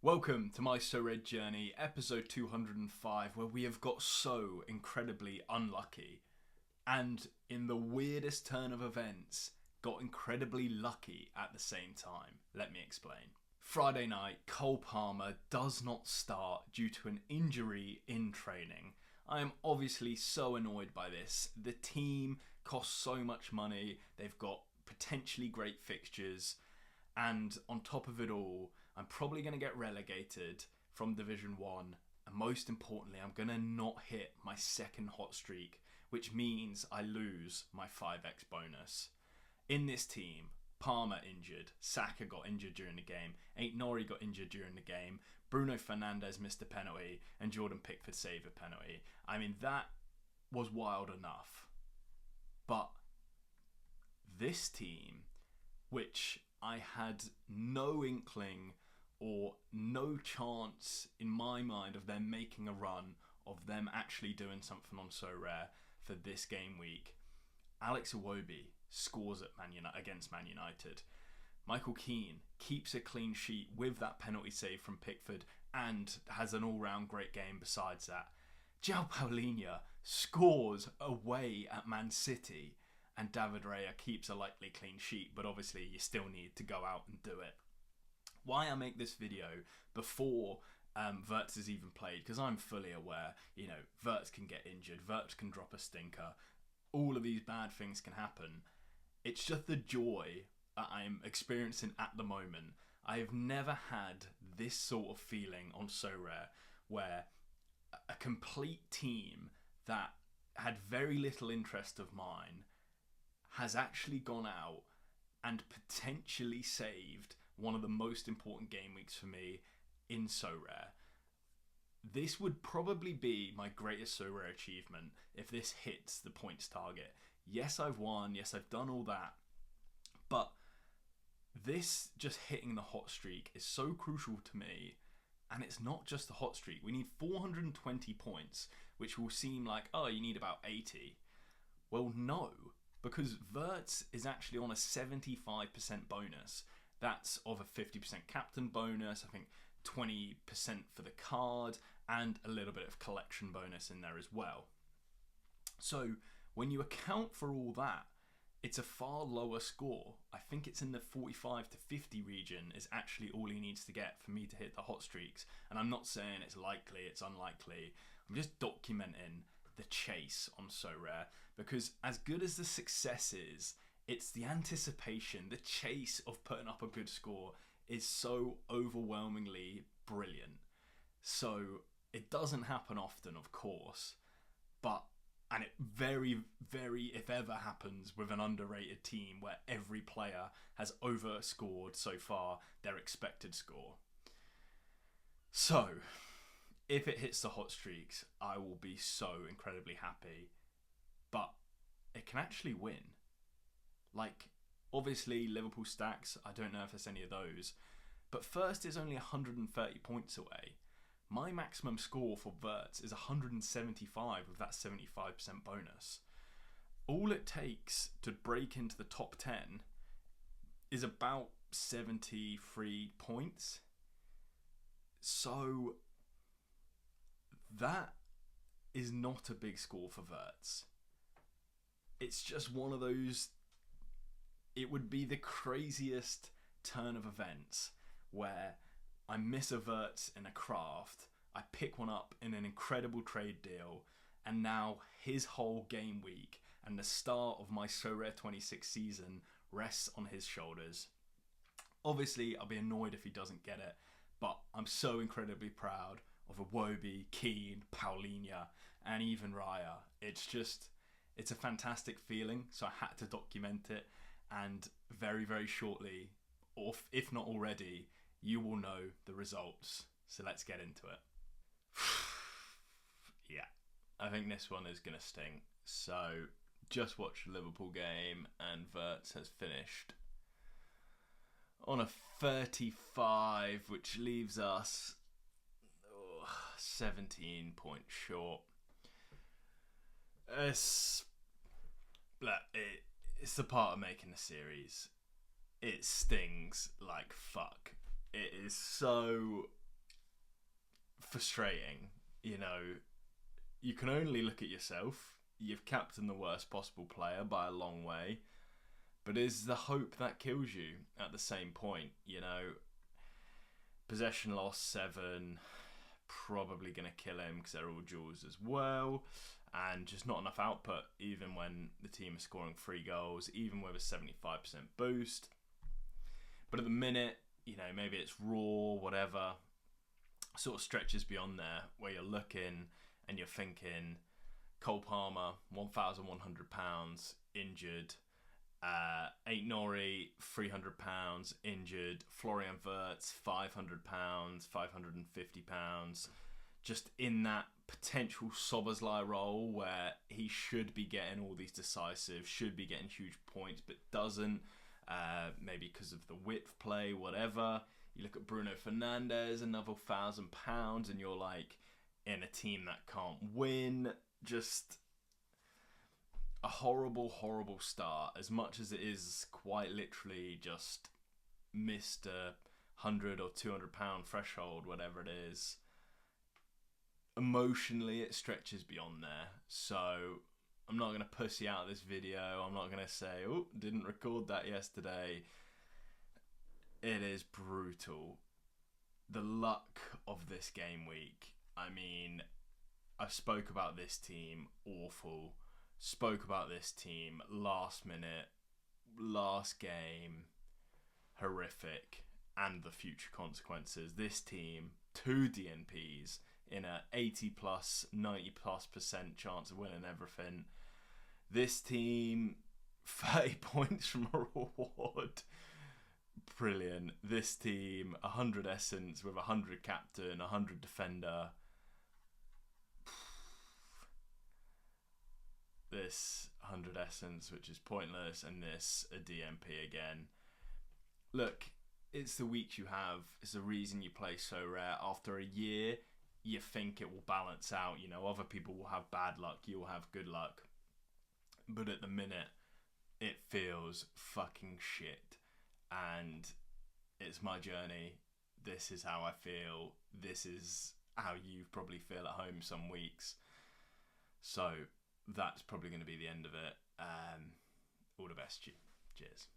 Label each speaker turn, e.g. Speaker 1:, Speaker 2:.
Speaker 1: Welcome to my Sorare Journey, episode 205, where we have got so incredibly unlucky and, in the weirdest turn of events, got incredibly lucky at the same time. Let me explain. Friday night, Cole Palmer does not start due to an injury in training. I am obviously so annoyed by this. The team costs so much money, they've got potentially great fixtures, and on top of it all, I'm probably going to get relegated from Division 1, and most importantly, I'm going to not hit my second hot streak, which means I lose my 5x bonus. In this team, Palmer injured, Saka got injured during the game, Aït-Nouri got injured during the game, Bruno Fernandes missed a penalty, and Jordan Pickford saved a penalty. I mean, that was wild enough. But this team, which I had no inkling or no chance in my mind of them making a run, of them actually doing something on Sorare for this game week. Alex Iwobi scores at against Man United. Michael Keane keeps a clean sheet with that penalty save from Pickford and has an all-round great game besides that. João Paulinho scores away at Man City, and David Raya keeps a likely clean sheet, but obviously you still need to go out and do it. Why I make this video before Wirtz is even played, because I'm fully aware, Wirtz can get injured, Wirtz can drop a stinker, all of these bad things can happen. It's just the joy that I'm experiencing at the moment. I have never had this sort of feeling on Sorare, where a complete team that had very little interest of mine has actually gone out and potentially saved one of the most important game weeks for me in Sorare. This would probably be my greatest Sorare achievement if this hits the points target. Yes, I've won. Yes, I've done all that. But this just hitting the hot streak is so crucial to me. And it's not just the hot streak. We need 420 points, which will seem like, oh, you need about 80. Well, no, because Wirtz is actually on a 75% bonus. That's of a 50% captain bonus, I think 20% for the card, and a little bit of collection bonus in there as well. So when you account for all that, it's a far lower score. I think it's in the 45 to 50 region is actually all he needs to get for me to hit the hot streaks. And I'm not saying it's likely, it's unlikely. I'm just documenting the chase on Sorare, because as good as the success is, it's the anticipation, the chase of putting up a good score is so overwhelmingly brilliant. So it doesn't happen often, of course, and it very, very, if ever happens with an underrated team where every player has overscored so far their expected score. So if it hits the hot streaks, I will be so incredibly happy, but it can actually win. Like, obviously, Liverpool stacks, I don't know if there's any of those. But first is only 130 points away. My maximum score for Wirtz is 175 with that 75% bonus. All it takes to break into the top 10 is about 73 points. So, that is not a big score for Wirtz. It's just one of those. It would be the craziest turn of events where I miss a Wirtz in a craft, I pick one up in an incredible trade deal, and now his whole game week and the start of my Sorare 26 season rests on his shoulders. Obviously, I'll be annoyed if he doesn't get it, but I'm so incredibly proud of Iwobi, Keane, Paulinho, and even Raya. It's a fantastic feeling, so I had to document it. And very, very shortly, or if not already, you will know the results. So let's get into it. Yeah, I think this one is going to sting. So just watched the Liverpool game, and Wirtz has finished on a 35, which leaves us 17 points short. It's the part of making the series. It stings like fuck. It is so frustrating. You know, you can only look at yourself. You've captained the worst possible player by a long way. But is the hope that kills you at the same point? You know, possession loss 7, probably going to kill him because they're all duels as well. And just not enough output, even when the team is scoring 3 goals, even with a 75% boost. But at the minute, you know, maybe it's raw, whatever, sort of stretches beyond there, where you're looking and you're thinking, Cole Palmer, £1,100, injured. Aït-Nouri, £300, injured. Florian Wirtz, £500, £550. Just in that potential Szoboszlai role where he should be getting all these decisive, should be getting huge points, but doesn't. Maybe because of the width play, whatever. You look at Bruno Fernandes, another £1,000, and you're like, in a team that can't win. Just a horrible, horrible start. As much as it is quite literally just missed a £100 or £200 threshold, whatever it is. Emotionally, it stretches beyond there. So I'm not going to pussy out this video. I'm not going to say, oh, didn't record that yesterday. It is brutal. The luck of this game week. I mean, I spoke about this team, awful. Spoke about this team, last minute, last game, horrific, and the future consequences. This team, 2 DNPs in a 80+, 90+% chance of winning everything. This team, 30 points from a reward. Brilliant. This team, 100 essence with 100 captain, 100 defender. This 100 essence, which is pointless, and this a DMP again. Look, it's the weeks you have. It's the reason you play so rare. After a year, you think it will balance out. You know, other people will have bad luck. You'll have good luck. But at the minute, it feels fucking shit. And it's my journey. This is how I feel. This is how you probably feel at home some weeks. So that's probably going to be the end of it. All the best to you. Cheers.